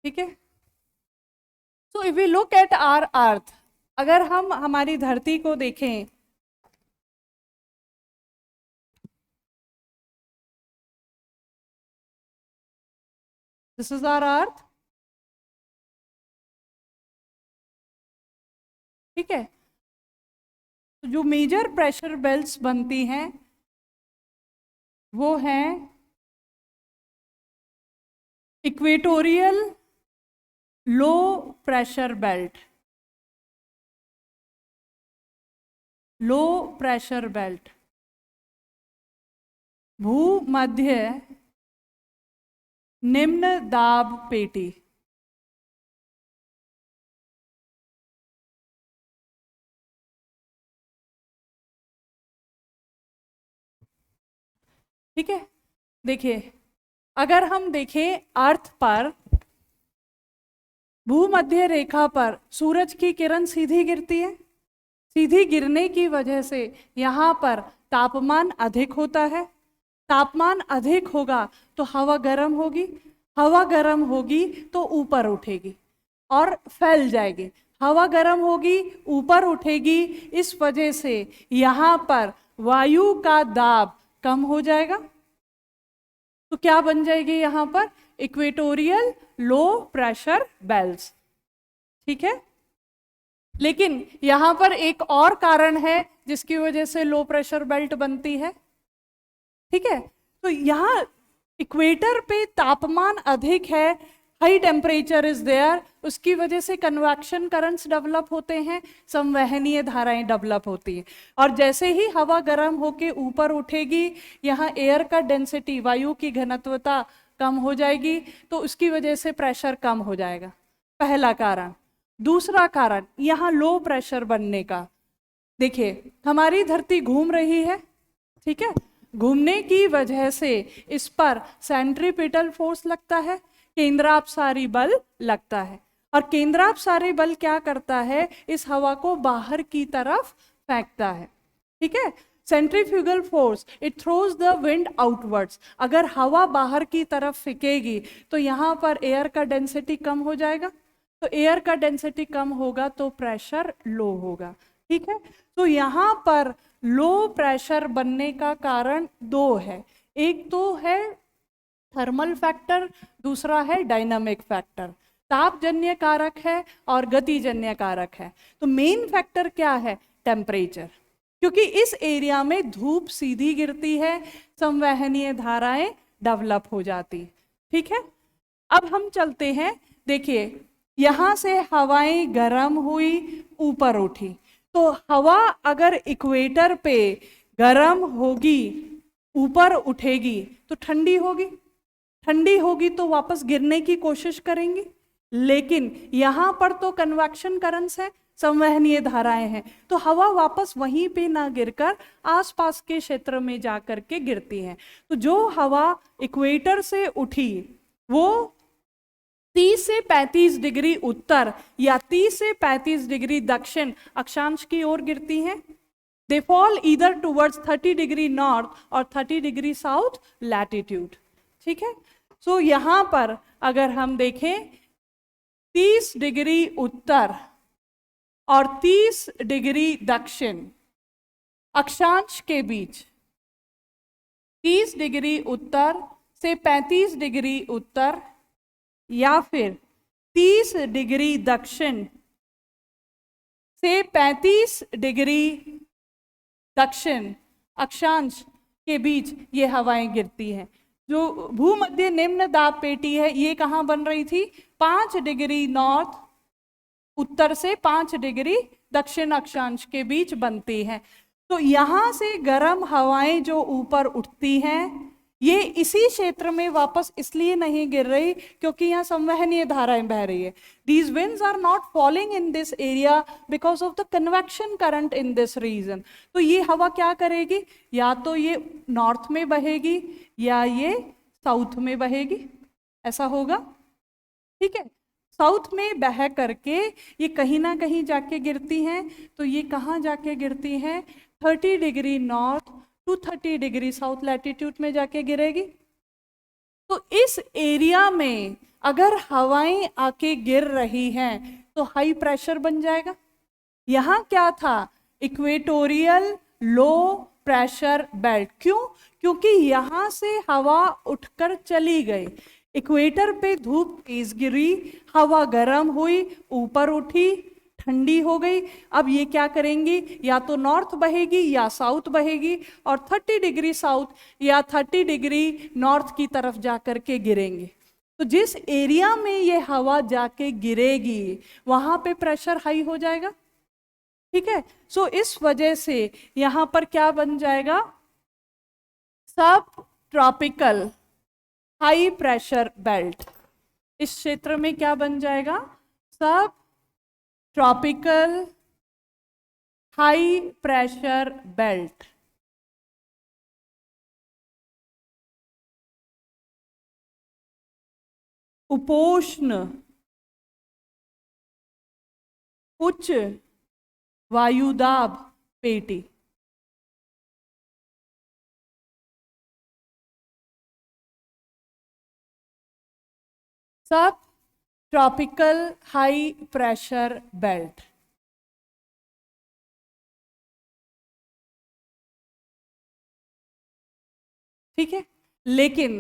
ठीक है, so if we look at our earth, अगर हम हमारी धरती को देखें, दिस इज आवर अर्थ। ठीक है, तो जो मेजर प्रेशर बेल्ट्स बनती हैं वो हैं equatorial low pressure belt, low pressure belt, भूमध्य निम्न दाब पेटी। ठीक है, देखिए अगर हम देखें अर्थ पर, भूमध्य रेखा पर सूरज की किरण सीधी गिरती है, सीधी गिरने की वजह से यहाँ पर तापमान अधिक होता है, तापमान अधिक होगा तो हवा गर्म होगी, हवा गर्म होगी तो ऊपर उठेगी और फैल जाएगी, हवा गर्म होगी ऊपर उठेगी, इस वजह से यहाँ पर वायु का दाब कम हो जाएगा, तो क्या बन जाएगी यहाँ पर, इक्वेटोरियल लो प्रेशर बेल्ट्स। ठीक है, लेकिन यहां पर एक और कारण है जिसकी वजह से लो प्रेशर बेल्ट बनती है। ठीक है, तो यहां इक्वेटर पे तापमान अधिक है, हाई टेम्परेचर इज देयर, उसकी वजह से कन्वेक्शन करंट्स डेवलप होते हैं, संवहनीय धाराएं डेवलप होती हैं, और जैसे ही हवा गर्म होके ऊपर उठेगी, यहाँ एयर का डेंसिटी, वायु की घनत्वता कम हो जाएगी, तो उसकी वजह से प्रेशर कम हो जाएगा, पहला कारण। दूसरा कारण यहाँ लो प्रेशर बनने का, देखिए हमारी धरती घूम रही है, ठीक है, घूमने की वजह से इस पर सेंट्रीपिटल फोर्स लगता है, केंद्रापसारी बल लगता है, और केंद्रापसारी बल क्या करता है, इस हवा को बाहर की तरफ फेंकता है, ठीक है। Centrifugal force it throws the wind outwards, अगर हवा बाहर की तरफ फेंकेगी तो यहाँ पर एयर का डेंसिटी कम हो जाएगा, तो एयर का डेंसिटी कम होगा तो प्रेशर लो होगा, ठीक है। तो यहाँ पर लो प्रेशर बनने का कारण दो है, एक तो है थर्मल फैक्टर, दूसरा है डायनामिक फैक्टर। तापजन्य कारक है और गतिजन्य कारक है। तो मेन फैक्टर क्या है, टेम्परेचर, क्योंकि इस एरिया में धूप सीधी गिरती है, संवहनीय धाराएं डेवलप हो जाती, ठीक है। अब हम चलते हैं, देखिए यहां से हवाएं गर्म हुई, ऊपर उठी, तो हवा अगर इक्वेटर पे गर्म होगी, ऊपर उठेगी तो ठंडी होगी, ठंडी होगी तो वापस गिरने की कोशिश करेंगी, लेकिन यहां पर तो कन्वेक्शन करंट्स है, संवहनीय धाराएं हैं, तो हवा वापस वहीं पे ना गिरकर आसपास के क्षेत्र में जाकर के गिरती है। तो जो हवा इक्वेटर से उठी वो 30 से 35 डिग्री उत्तर या 30 से 35 डिग्री दक्षिण अक्षांश की ओर गिरती हैं। They fall either towards 30 degree north और 30 डिग्री साउथ लैटिट्यूड, ठीक है। सो यहां पर अगर हम देखें 30 डिग्री उत्तर और 30 डिग्री दक्षिण अक्षांश के बीच, 30 डिग्री उत्तर से 35 डिग्री उत्तर या फिर 30 डिग्री दक्षिण से 35 डिग्री दक्षिण अक्षांश के बीच ये हवाएं गिरती हैं। जो भूमध्य निम्न दाब पेटी है ये कहाँ बन रही थी, 5 डिग्री नॉर्थ उत्तर से 5 डिग्री दक्षिण अक्षांश के बीच बनती है। तो यहां से गर्म हवाएं जो ऊपर उठती हैं ये इसी क्षेत्र में वापस इसलिए नहीं गिर रही क्योंकि यहाँ संवहनीय धाराएं बह रही है। These winds are not falling in this area because of the convection current in this region। तो ये हवा क्या करेगी, या तो ये नॉर्थ में बहेगी या ये साउथ में बहेगी, ऐसा होगा, ठीक है। साउथ में बह करके ये कहीं ना कहीं जाके गिरती हैं, तो ये कहाँ जाके गिरती हैं, 30 degree north to 30 degree south latitude में जाके गिरेगी। तो इस एरिया में अगर हवाएं आके गिर रही हैं तो हाई प्रेशर बन जाएगा। यहां क्या था, इक्वेटोरियल लो प्रेशर बेल्ट, क्यों, क्योंकि यहां से हवा उठकर चली गई, इक्वेटर पे धूप तेज गिरी, हवा गर्म हुई, ऊपर उठी, ठंडी हो गई। अब ये क्या करेंगी, या तो नॉर्थ बहेगी या साउथ बहेगी और 30 डिग्री साउथ या 30 डिग्री नॉर्थ की तरफ जाकर के गिरेंगे। तो जिस एरिया में ये हवा जाके गिरेगी वहां पे प्रेशर हाई हो जाएगा, ठीक है। सो इस वजह से यहां पर क्या बन जाएगा, सब ट्रॉपिकल हाई प्रेशर बेल्ट। इस क्षेत्र में क्या बन जाएगा, सब ट्रॉपिकल हाई प्रेशर बेल्ट। उपोष्ण उच्च वायुदाब पेटी। सब ट्रॉपिकल हाई प्रेशर बेल्ट, ठीक है। लेकिन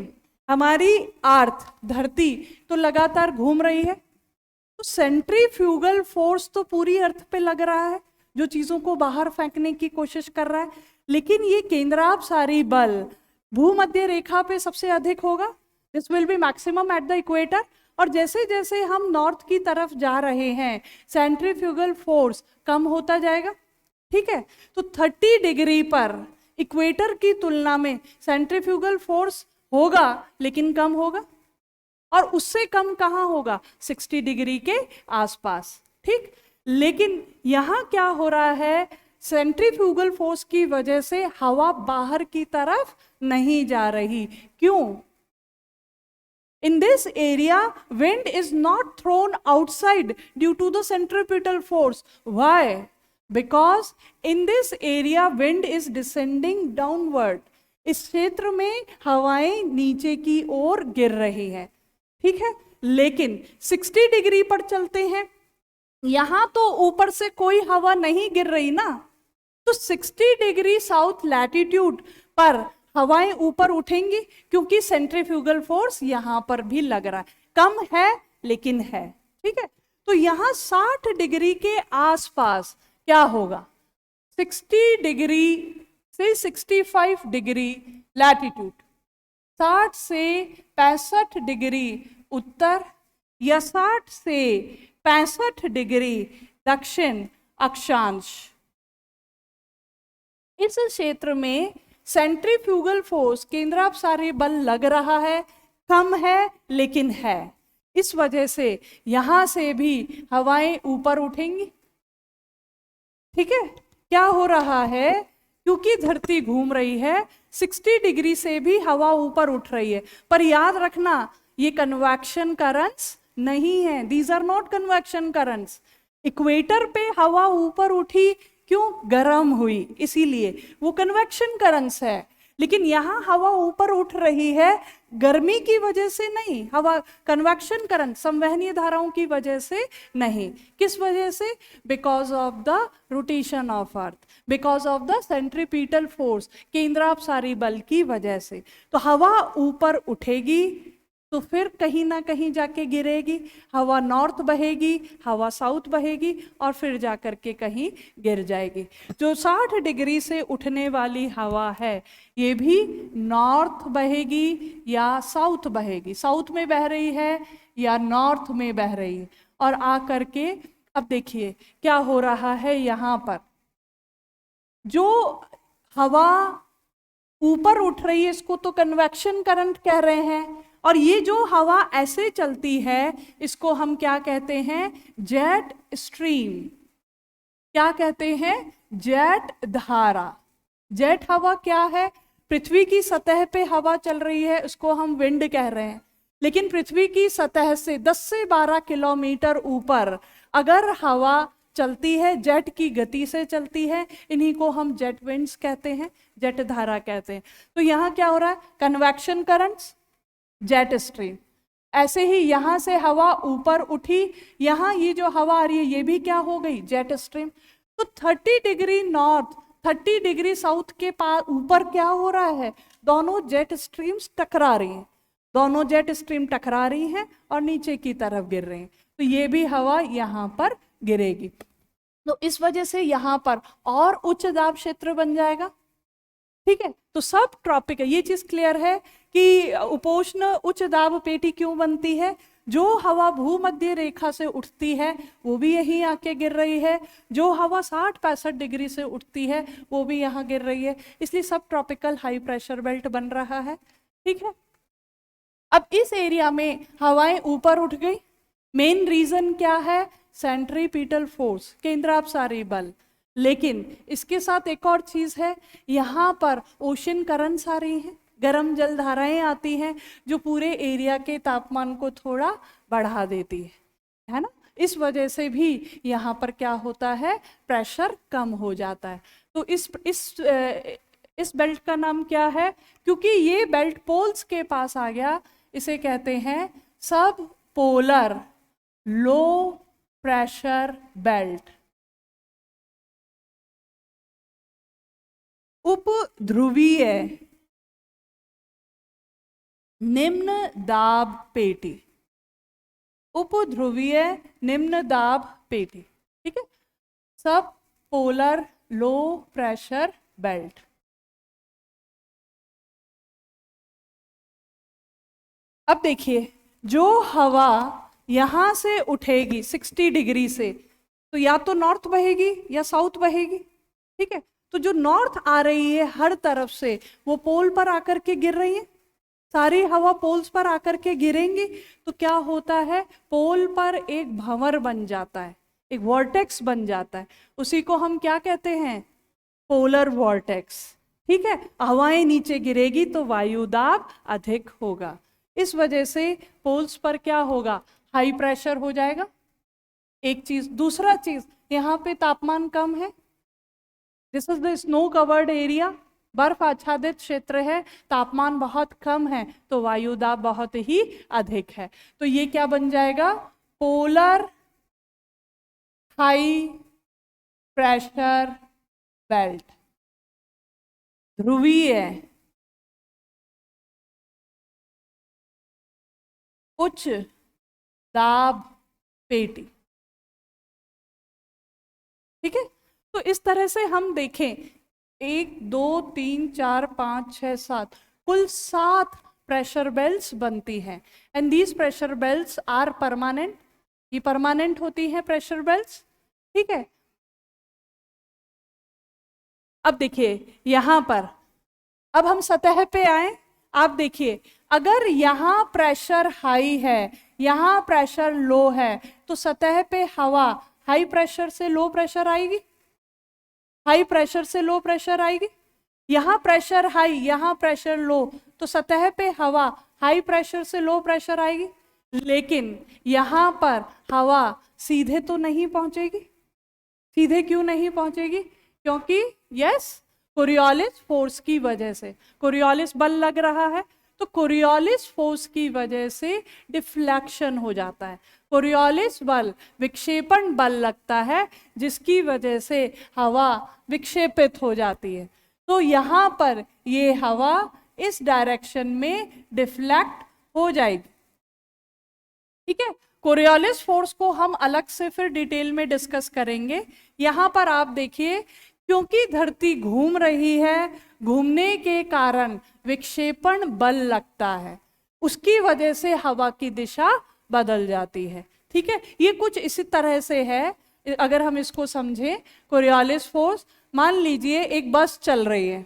हमारी अर्थ धरती तो लगातार घूम रही है, तो सेंट्रीफ्यूगल फोर्स तो पूरी अर्थ पे लग रहा है जो चीजों को बाहर फेंकने की कोशिश कर रहा है, लेकिन ये केंद्रापसारी बल भूमध्य रेखा पे सबसे अधिक होगा। This will be maximum at the equator. और जैसे जैसे हम नॉर्थ की तरफ जा रहे हैं सेंट्रीफ्यूगल फोर्स कम होता जाएगा, ठीक है। तो 30 डिग्री पर इक्वेटर की तुलना में सेंट्रीफ्यूगल फोर्स होगा लेकिन कम होगा, और उससे कम कहाँ होगा, 60 डिग्री के आसपास, ठीक। लेकिन यहाँ क्या हो रहा है, सेंट्रीफ्यूगल फोर्स की वजह से हवा बाहर की तरफ नहीं जा रही। क्यों? In this area, wind is not thrown outside due to the centripetal force. Why? Because in this area, wind is descending downward. इस क्षेत्र में हवाएं नीचे की ओर गिर रही है, ठीक है। लेकिन 60 डिग्री पर चलते हैं, यहां तो ऊपर से कोई हवा नहीं गिर रही ना, तो 60 डिग्री साउथ लैटिट्यूड पर हवाएं ऊपर उठेंगी, क्योंकि सेंट्रीफ्यूगल फोर्स यहां पर भी लग रहा है, कम है लेकिन है, ठीक है। तो यहां 60 डिग्री के आसपास क्या होगा, 60 डिग्री से 65 डिग्री लैटिट्यूड, 60 से 65 डिग्री उत्तर या 60 से 65 डिग्री दक्षिण अक्षांश, इस क्षेत्र में सेंट्रीफ्यूगल फोर्स केंद्रापसारी बल लग रहा है, कम है लेकिन है। इस वजह से यहां से भी हवाएं ऊपर उठेंगी, ठीक है। क्या हो रहा है, क्योंकि धरती घूम रही है, 60 डिग्री से भी हवा ऊपर उठ रही है। पर याद रखना, ये कन्वेक्शन करंट्स नहीं है, these are not convection currents. Equator पे हवा ऊपर उठी, क्यों? गर्म हुई, इसीलिए वो कन्वेक्शन करंट्स है। लेकिन यहां हवा ऊपर उठ रही है गर्मी की वजह से नहीं, हवा कन्वेक्शन करंट संवहनीय धाराओं की वजह से नहीं। किस वजह से? Because of the rotation of earth, because of the centripetal force, केंद्रापसारी बल की वजह से। तो हवा ऊपर उठेगी तो फिर कहीं ना कहीं जाके गिरेगी, हवा नॉर्थ बहेगी, हवा साउथ बहेगी और फिर जाकर के कहीं गिर जाएगी। जो 60 डिग्री से उठने वाली हवा है ये भी नॉर्थ बहेगी या साउथ बहेगी, साउथ में बह रही है या नॉर्थ में बह रही है। और आ करके अब देखिए क्या हो रहा है, यहाँ पर जो हवा ऊपर उठ रही है इसको तो कन्वेक्शन करंट कह रहे हैं, और ये जो हवा ऐसे चलती है इसको हम क्या कहते हैं? Jet stream. क्या कहते हैं? जेट धारा। जेट हवा क्या है? पृथ्वी की सतह पे हवा चल रही है, उसको हम विंड कह रहे हैं। लेकिन पृथ्वी की सतह से 10 से 12 किलोमीटर ऊपर अगर हवा चलती है, जेट की गति से चलती है, इन्हीं को हम जेट विंड्स कहते हैं, जेट धारा कहते हैं। तो यहाँ क्या हो रहा है? Convection currents, jet stream. ऐसे ही यहां से हवा ऊपर उठी, यहां ये जो हवा आ रही है ये भी क्या हो गई? Jet stream. तो 30 डिग्री नॉर्थ, 30 डिग्री साउथ के पास ऊपर क्या हो रहा है? दोनों जेट स्ट्रीम्स टकरा रही हैं, दोनों जेट स्ट्रीम टकरा रही हैं और नीचे की तरफ गिर रही हैं। तो ये भी हवा यहां पर गिरेगी। तो इस वजह से यहां पर और उच्च दाब क्षेत्र बन जाएगा, ठीक है। तो सब ट्रॉपिक है, ये चीज क्लियर है कि उपोष्ण उच्च दाब पेटी क्यों बनती है। जो हवा भूमध्य रेखा से उठती है वो भी यहीं आके गिर रही है, जो हवा 60-65 डिग्री से उठती है वो भी यहाँ गिर रही है, इसलिए सब ट्रॉपिकल हाई प्रेशर बेल्ट बन रहा है, ठीक है। अब इस एरिया में हवाएं ऊपर उठ गई, मेन रीजन क्या है? सेंट्रीपिटल फोर्स, केंद्रापसारी बल। लेकिन इसके साथ एक और चीज है, यहाँ पर ओशन करंट्स आ रही हैं, गर्म जल धाराएं आती हैं जो पूरे एरिया के तापमान को थोड़ा बढ़ा देती है ना। इस वजह से भी यहाँ पर क्या होता है? प्रेशर कम हो जाता है। तो इस बेल्ट का नाम क्या है? क्योंकि ये बेल्ट पोल्स के पास आ गया, इसे कहते हैं सब पोलर लो प्रेशर बेल्ट। उपध्रुवीय निम्न दाब पेटी, उपध्रुवीय निम्न दाब पेटी, ठीक है। सब पोलर लो प्रेशर बेल्ट। अब देखिए, जो हवा यहां से उठेगी 60 डिग्री से, तो या तो नॉर्थ बहेगी या साउथ बहेगी, ठीक है। तो जो नॉर्थ आ रही है हर तरफ से वो पोल पर आकर के गिर रही है, सारी हवा पोल्स पर आकर के गिरेंगी। तो क्या होता है? पोल पर एक भंवर बन जाता है, एक वॉर्टेक्स बन जाता है। उसी को हम क्या कहते हैं? Polar vortex. ठीक है, हवाएं नीचे गिरेगी तो वायु दाब अधिक होगा। इस वजह से पोल्स पर क्या होगा, हाई प्रेशर हो जाएगा, एक चीज। दूसरा चीज, यहाँ पे तापमान कम है, this is the snow covered area, बर्फ आच्छादित क्षेत्र है, तापमान बहुत कम है, तो वायु दाब बहुत ही अधिक है। तो ये क्या बन जाएगा, पोलर हाई प्रेशर बेल्ट, ध्रुवीय उच्च दाब पेटी। ठीक है, तो इस तरह से हम देखें 1 2 3 4 5 6 7 कुल 7 प्रेशर बेल्ट्स बनती हैं। And these pressure belts are permanent, ये परमानेंट होती हैं प्रेशर बेल्ट्स। ठीक है, अब देखिए यहां पर, अब हम सतह पे आए, आप देखिए अगर यहां प्रेशर हाई है, यहां प्रेशर लो है, तो सतह पे हवा हाई प्रेशर से लो प्रेशर आएगी, हाई प्रेशर से लो प्रेशर आएगी। यहां प्रेशर हाई, यहां प्रेशर लो, तो सतह पे हवा हाई प्रेशर से लो प्रेशर आएगी। लेकिन यहां पर हवा सीधे तो नहीं पहुंचेगी। सीधे क्यों नहीं पहुंचेगी, क्योंकि यस कोरियोलिस फोर्स की वजह से, कोरियोलिस बल लग रहा है, तो कोरियोलिस फोर्स की वजह से डिफ्लेक्शन हो जाता है। कोरियोलिस बल विक्षेपण बल लगता है, जिसकी वजह से हवा विक्षेपित हो जाती है। तो यहां पर ये हवा इस डायरेक्शन में डिफ्लेक्ट हो जाएगी। ठीक है, कोरियोलिस फोर्स को हम अलग से फिर डिटेल में डिस्कस करेंगे। यहां पर आप देखिए, क्योंकि धरती घूम रही है, घूमने के कारण विक्षेपण बल लगता है, उसकी वजह से हवा की दिशा बदल जाती है। ठीक है, ये कुछ इसी तरह से है। अगर हम इसको समझें, कोरियोलिस फोर्स, मान लीजिए एक बस चल रही है,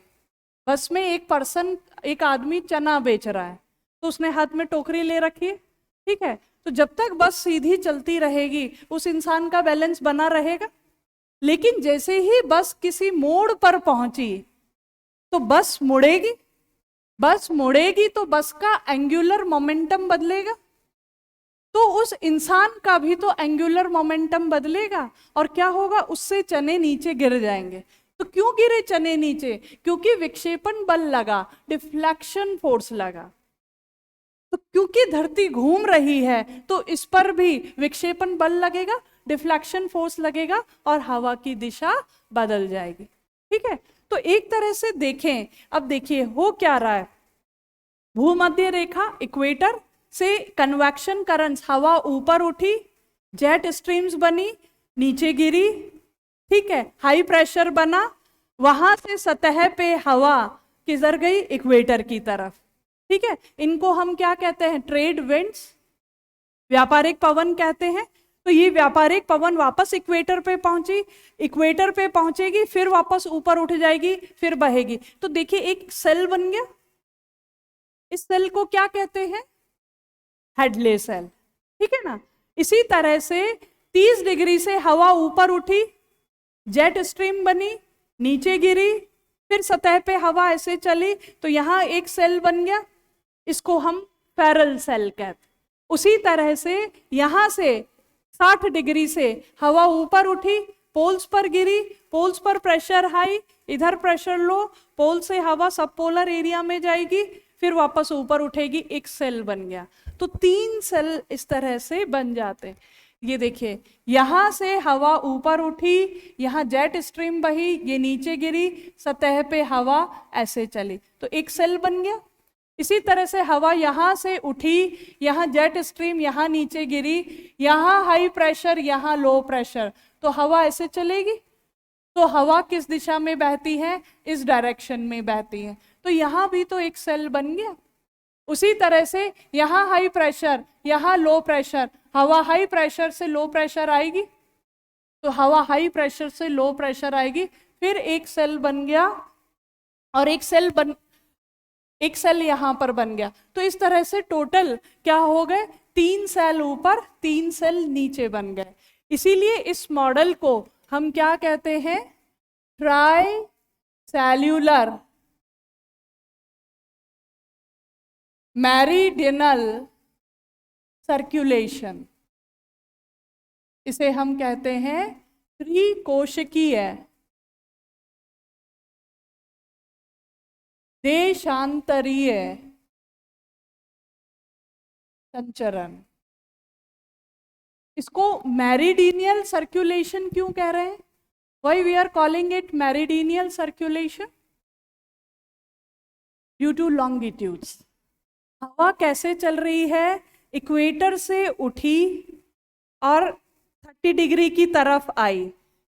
बस में एक आदमी चना बेच रहा है, तो उसने हाथ में टोकरी ले रखी है। ठीक है, तो जब तक बस सीधी चलती रहेगी उस इंसान का बैलेंस बना रहेगा। लेकिन जैसे ही बस किसी मोड़ पर पहुंची तो बस मुड़ेगी, बस मुड़ेगी तो बस का एंगुलर मोमेंटम बदलेगा, तो उस इंसान का भी तो एंगुलर मोमेंटम बदलेगा, और क्या होगा, उससे चने नीचे गिर जाएंगे। तो क्यों गिरे चने नीचे, क्योंकि विक्षेपण बल लगा, डिफ्लेक्शन फोर्स लगा। तो क्योंकि धरती घूम रही है तो इस पर भी विक्षेपण बल लगेगा, डिफ्लेक्शन फोर्स लगेगा, और हवा की दिशा बदल जाएगी। ठीक है, तो एक तरह से देखें, अब देखिए हो क्या रहा है, भूमध्य रेखा इक्वेटर से कन्वेक्शन करंट्स, हवा ऊपर उठी, जेट स्ट्रीम्स बनी, नीचे गिरी। ठीक है, हाई प्रेशर बना, वहां से सतह पे हवा किधर गई, इक्वेटर की तरफ। ठीक है, इनको हम क्या कहते हैं, ट्रेड विंड्स, व्यापारिक पवन कहते हैं। तो ये व्यापारिक पवन वापस इक्वेटर पे पहुंची, इक्वेटर पे पहुंचेगी, फिर वापस ऊपर उठ जाएगी, फिर बहेगी। तो देखिए एक सेल बन गया, इस सेल को क्या कहते हैं, हेडले सेल। ठीक है ना, इसी तरह से 30 डिग्री से हवा ऊपर उठी, जेट स्ट्रीम बनी, नीचे गिरी, फिर सतह पे हवा ऐसे चली, तो यहां एक सेल बन गया, इसको हम फेरल सेल कहते। उसी तरह से यहां से 60 डिग्री से हवा ऊपर उठी, पोल्स पर गिरी, पोल्स पर प्रेशर हाई, इधर प्रेशर लो, पोल से हवा सब पोलर एरिया में जाएगी, फिर वापस ऊपर उठेगी, एक सेल बन गया। तो 3 सेल इस तरह से बन जाते। ये देखिए, यहां से हवा ऊपर उठी, यहां जेट स्ट्रीम बही, ये नीचे गिरी, सतह पे हवा ऐसे चली, तो एक सेल बन गया। इसी तरह से हवा यहां से उठी, यहां जेट स्ट्रीम, यहां नीचे गिरी, यहां हाई प्रेशर, यहां लो प्रेशर, तो हवा ऐसे चलेगी। तो हवा किस दिशा में बहती है, इस डायरेक्शन में बहती है, तो यहां भी तो एक सेल बन गया। उसी तरह से यहां हाई प्रेशर, यहां लो प्रेशर, हवा हाई प्रेशर से लो प्रेशर आएगी, तो हवा हाई प्रेशर से लो प्रेशर आएगी, फिर एक सेल बन गया, और एक सेल यहां पर बन गया। तो इस तरह से टोटल क्या हो गए, 3 सेल ऊपर, 3 सेल नीचे बन गए। इसीलिए इस मॉडल को हम क्या कहते हैं, ट्राई सेल्यूलर मेरिडियनल सर्कुलेशन, इसे हम कहते हैं त्रिकोशिकीय देशांतरीय संचरण। इसको मेरिडियनल सर्कुलेशन क्यों कह रहे हैं? Why we are calling it meridional circulation? Due to longitudes. हवा कैसे चल रही है? इक्वेटर से उठी और 30 डिग्री की तरफ आई,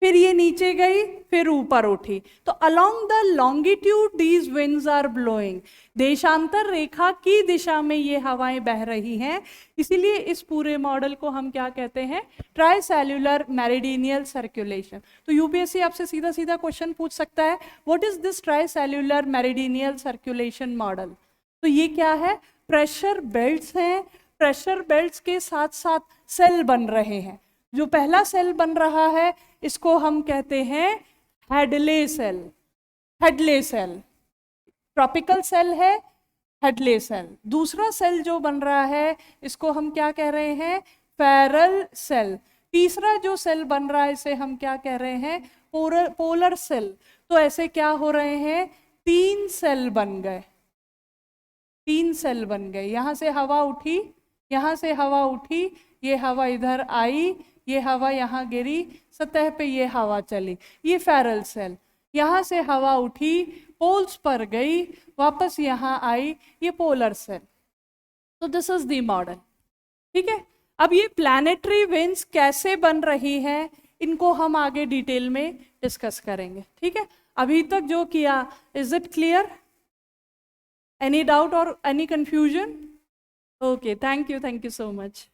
फिर ये नीचे गई, फिर ऊपर उठी, तो along the longitude these winds are blowing. देशांतर रेखा की दिशा में ये हवाएं बह रही हैं, इसीलिए इस पूरे मॉडल को हम क्या कहते हैं? Tricellular meridional circulation. तो यूपीएससी आपसे सीधा सीधा क्वेश्चन पूछ सकता है, what is this tricellular meridional circulation model? तो ये क्या है? प्रेशर बेल्ट्स हैं, प्रेशर बेल्ट्स के साथ साथ सेल बन रहे हैं। जो पहला सेल बन रहा है इसको हम कहते हैं Hadley cell. Hadley cell tropical cell है, हेडले सेल। दूसरा सेल जो बन रहा है इसको हम क्या कह रहे हैं? Ferrel cell. तीसरा जो सेल बन रहा है इसे हम क्या कह रहे हैं? Polar cell. तो ऐसे क्या हो रहे हैं? 3 सेल बन गए, 3 सेल बन गए। यहां से हवा उठी, यहां से हवा उठी, ये हवा इधर आई, ये हवा यहाँ गिरी, सतह पे ये हवा चली, ये फेरल सेल। यहाँ से हवा उठी, पोल्स पर गई, वापस यहाँ आई, ये पोलर सेल। तो दिस इज द मॉडल। ठीक है, अब ये प्लैनेटरी विंड्स कैसे बन रही हैं इनको हम आगे डिटेल में डिस्कस करेंगे। ठीक है, अभी तक जो किया, is it clear? Any doubt और any confusion? Okay, thank you so much.